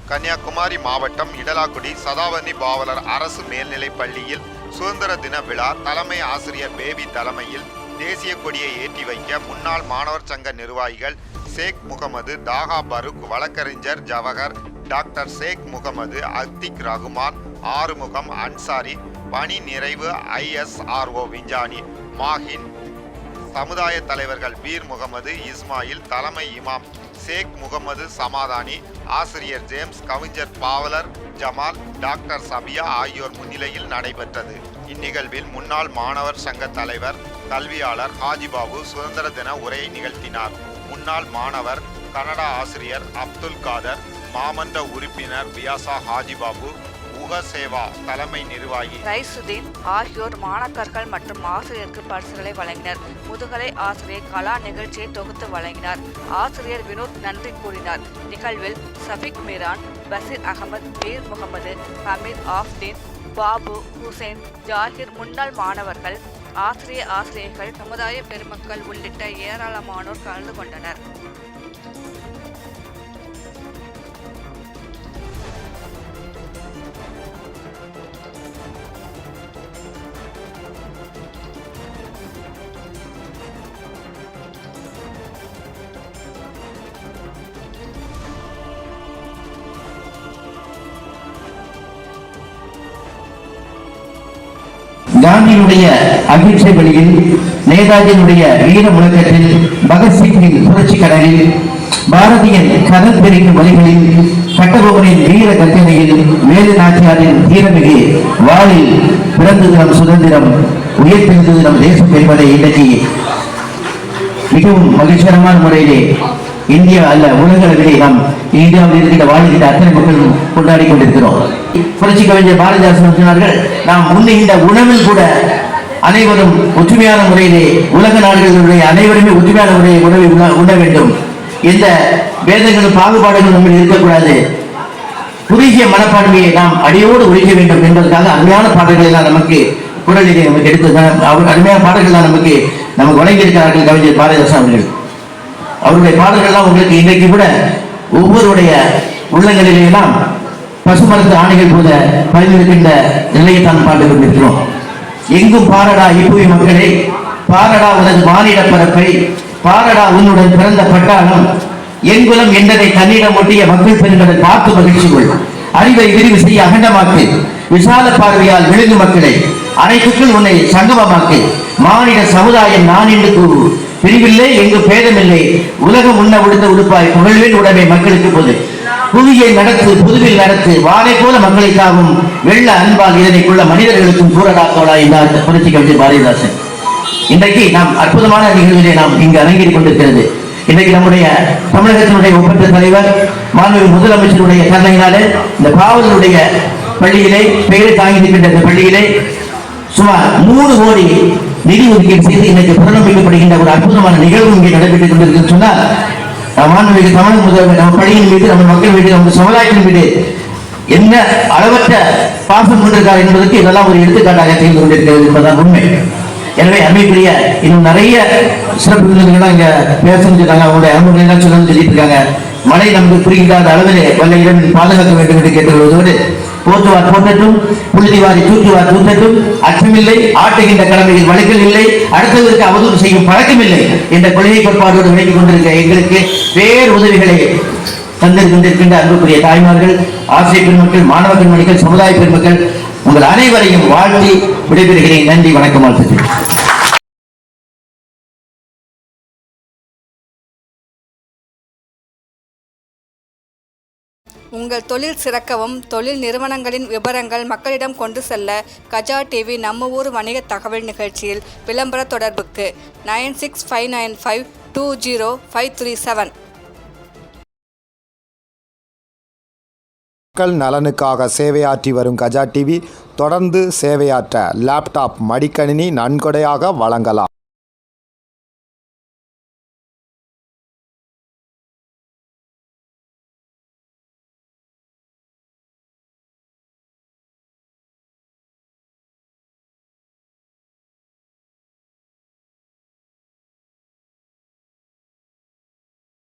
கன்னியாகுமரி மாவட்டம் இடலாக்குடி சதாவர்ணி பாவலர் அரசு மேல்நிலைப் பள்ளியில் சுதந்திர தின விழா தலைமை ஆசிரியர் பேபி தலைமையில் தேசிய கொடியை ஏற்றி வைக்க முன்னாள் மாணவர் சங்க நிர்வாகிகள் ஷேக் முகமது, தாகா பருக், வழக்கறிஞர் ஜவஹர், டாக்டர் ஷேக் முகமது, அத்திக் ரகுமான், ஆறுமுகம், அன்சாரி, பணி நிறைவு ISRO விஞ்ஞானி மாஹின், சமுதாய தலைவர்கள் பீர் முகமது, இஸ்மாயில், தலைமை இமாம் ஷேக் முகமது சமாதானி, ஆசிரியர் ஜேம்ஸ், கவிஞர் பாவலர் ஜமால், டாக்டர் சபியா ஆகியோர் முன்னிலையில் நடைபெற்றது. இந்நிகழ்வில் முன்னாள் மாணவர் சங்க தலைவர் கல்வியாளர் ஹாஜிபாபு சுதந்திர தின உரையை நிகழ்த்தினார். முன்னாள் மாணவர் கனடா ஆசிரியர் அப்துல் காதர், மாமன்ற உறுப்பினர் வியாசா ஹாஜிபாபு, சேவா தலைமை நிர்வாகி ரைசுதீன் ஆகியோர் மாணாக்கர்கள் மற்றும் ஆசிரியருக்கு பரிசுகளை வழங்கினர். முதுகலை ஆசிரியர் கலா நிகழ்ச்சியை தொகுத்து வழங்கினார். ஆசிரியர் வினோத் நன்றி கூறினார். நிகழ்வில் சபிக் மீரான், பசீர் அகமது, பீர் முகமது, ஹமீத் ஆஃப்தீன், பாபு, ஹுசைன், ஜாகிர், முன்னாள் மாணவர்கள், ஆசிரியர்கள், சமுதாய பெருமக்கள் உள்ளிட்ட ஏராளமானோர் கலந்து கொண்டனர். காந்தியினுடைய அகிம்சை வழியில், நேதாஜியினுடைய வீர முழக்கத்தில், பகத்சிங்கின் புரட்சி கடலில், பாரதியின் கடல் பெருக்கும் வழிகளில், கட்டபொம்மனின் வீர கர்ஜனையில், வேலு நாச்சியாரின் தீரமிகு வாளில் பிறந்தது நம் சுதந்திரம், உயர்த்திருந்தது நம் தேசம் என்பதை இன்றைக்கு மிகவும் மகிழ்ச்சிகரமான முறையிலே இந்தியா அல்ல உலக அளவிலே நாம் இந்தியாவில் இருக்கின்ற வாழ்கின்ற அத்தனை மக்களும் கொண்டாடி கொண்டிருக்கிறோம். புரட்சி கவிஞர் பாரதிதாசன் சொன்னார்கள், நாம் உண்ணுகின்ற உணவில் கூட அனைவரும் ஒற்றுமையான முறையிலே, உலக நாடுகளுடைய அனைவருமே ஒற்றுமையான முறையை உணவை உண்ண வேண்டும். எந்த வேதங்களும் பாகுபாடுகளும் நம்மில் இருக்கக்கூடாது. குறுகிய மனப்பான்மையை நாம் அடியோடு ஒழிக்க வேண்டும் என்பதற்காக அருமையான பாடல்களை எல்லாம் நமக்கு குரலிலே நமக்கு எடுத்து அருமையான பாடல்கள் தான் நமக்கு வழங்கியிருக்கிறார்கள் கவிஞர் பாரதிதாசன் அவர்கள். அவருடைய பாடல்கள்லாம் உங்களுக்கு இன்றைக்கு கூட ஒவ்வொருடைய உள்ளங்களிலேயெல்லாம் பசுமரத்து ஆணைகள் போல பதிந்திருக்கின்ற நிலையை தான் பாட்டு கொண்டிருக்கிறோம். எங்கும் பாரடா இப்புவி மக்களே, பாரடா உனது மானிட பரப்பை, பாரடா உன்னுடன் பிறந்த பட்டாளம், எங்குலம் என்பதை தன்னிடம் ஒட்டிய மக்கள் பெருங்களை பார்த்து மகிழ்ச்சி கொள், அறிவை விரிவு செய்ய அகண்டமாக்கு, விசால பார்வையால் விழுங்கு மக்களை அனைத்துக்குள் உன்னை சங்கமமாக்கு, மானிட சமுதாயம் நான் என்று கூறு, பிரிவில்லை எங்கு பேதமில்லை, உலகம் உண்ண உடுத்த உடுப்பாய், புகழ்வேன் உடமை மக்களுக்கு பொது, புவியை நடத்து புதுவில் நடத்து, வாழை போல மக்களை காவும் வெள்ள அன்பால் இதனை கொள்ள மனிதர்களுக்கும் சூழலாக்கவளா என்றார் புரட்சி கவிஞர் பாரதிதாசன். இன்றைக்கு நாம் அற்புதமான நிகழ்வுகளை நாம் இங்கு அரங்கேறிக் கொண்டிருக்கிறது. இன்றைக்கு நம்முடைய தமிழகத்தினுடைய ஒப்பற்ற தலைவர் மாண்புமிகு முதலமைச்சருடைய கருணையினாலே இந்த பாவலருடைய பள்ளியிலே பெயரை தாங்கி இருக்கின்ற இந்த பள்ளியிலே சுமார் 3 கோடி நிதி ஒதுக்கீடு செய்து இன்றைக்கு புறநம்பிக்கப்படுகின்ற ஒரு அற்புதமான நிகழ்வு இங்கே நடைபெற்றுக் கொண்டிருக்கிறது சொன்னால், மாண்புமிகு தமிழக முதல்வர் நம்ம பள்ளியின் மீது, நம்ம மக்கள் மீது, நம்ம சமுதாயத்தின் மீது என்ன அளவற்ற பாசம் கொண்டிருக்கார் என்பதற்கு இதெல்லாம் ஒரு எடுத்துக்காட்டாக செய்து கொண்டிருக்கிறது என்பதுதான் உண்மை. எனவே அருமைக்குரிய இன்னும் நிறைய சிறப்பு விருந்தினர்கள் இங்க பேசணும் சொன்னாங்க. அவங்களுடைய அனுபவங்களை எல்லாம் சொல்லணும்னு சொல்லிட்டு இருக்காங்க. மழை நமக்கு புரிகின்ற அளவிலே வல்ல இறைவன் பாதுகாக்க வேண்டும் என்று கேட்டுக்கொள்வதோடு, போற்றுவார் போற்றட்டும், புழுதிவாரி தூற்றுவார் தூற்றட்டும், அச்சமில்லை, ஆட்டுகின்ற கடமையில் வழக்கல் இல்லை, அடுத்தவருக்கு அவதூறு செய்யும் பழக்கம் இல்லை என்ற கொள்கை கோட்பாடோடு விளக்கிக் கொண்டிருக்க எங்களுக்கு வேறு உதவிகளை தந்திருக்கின்ற அன்புக்குரிய தாய்மார்கள், ஆசிரியர் பெருமக்கள், மாணவ பெருமக்கள், சமுதாய பெருமக்கள், உங்கள் அனைவரையும் வாழ்த்தி விடைபெறுகிறேன். நன்றி, வணக்கம், வாழ்த்துக்கள். உங்கள் தொழில் சிறக்கவும், தொழில் நிறுவனங்களின் விவரங்கள் மக்களிடம் கொண்டு செல்ல கஜா டிவி நம்ம ஊர் வணிக தகவல் நிகழ்ச்சியில் விளம்பர தொடர்புக்கு 9659520537. மக்கள் நலனுக்காக சேவையாற்றி வரும் கஜா டிவி தொடர்ந்து சேவையாற்ற லேப்டாப், மடிக்கணினி நன்கொடையாக வழங்கலாம்.